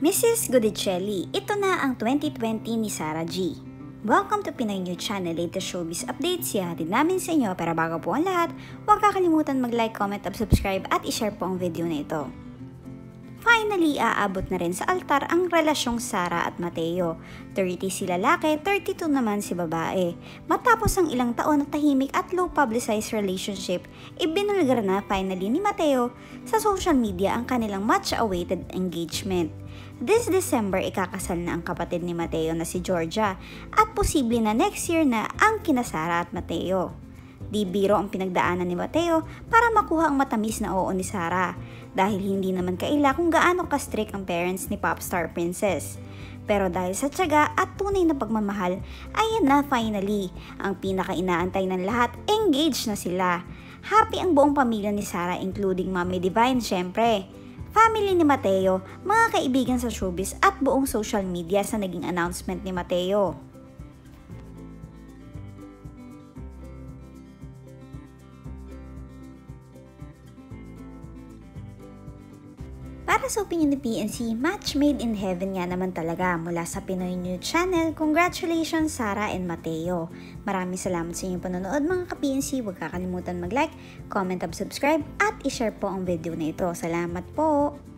Mrs. Godicelli, ito na ang 2020 ni Sarah G. Welcome to Pinoy News Channel, latest showbiz updates. Ihatid namin sa inyo, pero bago po ang lahat, huwag kakalimutan mag-like, comment, at subscribe at i-share po ang video na ito. Finally, aabot na rin sa altar ang relasyong Sarah at Mateo. 30 si lalaki, 32 naman si babae. Matapos ang ilang taon na tahimik at low-publicized relationship, ibinulgar na finally ni Mateo sa social media ang kanilang much-awaited engagement. This December, ikakasal na ang kapatid ni Mateo na si Georgia at posible na next year na ang kina Sarah at Mateo. Di biro ang pinagdaanan ni Mateo para makuha ang matamis na oo ni Sarah dahil hindi naman kaila kung gaano ka-strict ang parents ni Popstar Princess. Pero dahil sa tiyaga at tunay na pagmamahal, ayan na finally, ang pinaka-inaantay ng lahat, engaged na sila. Happy ang buong pamilya ni Sarah including Mommy Divine syempre, family ni Mateo, mga kaibigan sa showbiz at buong social media sa naging announcement ni Mateo. Para sa opinion ni PNC, match made in heaven nga naman talaga mula sa Pinoy News Channel. Congratulations Sarah and Mateo. Maraming salamat sa inyong panonood mga ka-PNC. Huwag kakalimutan mag-like, comment, at subscribe at i-share po ang video na ito. Salamat po!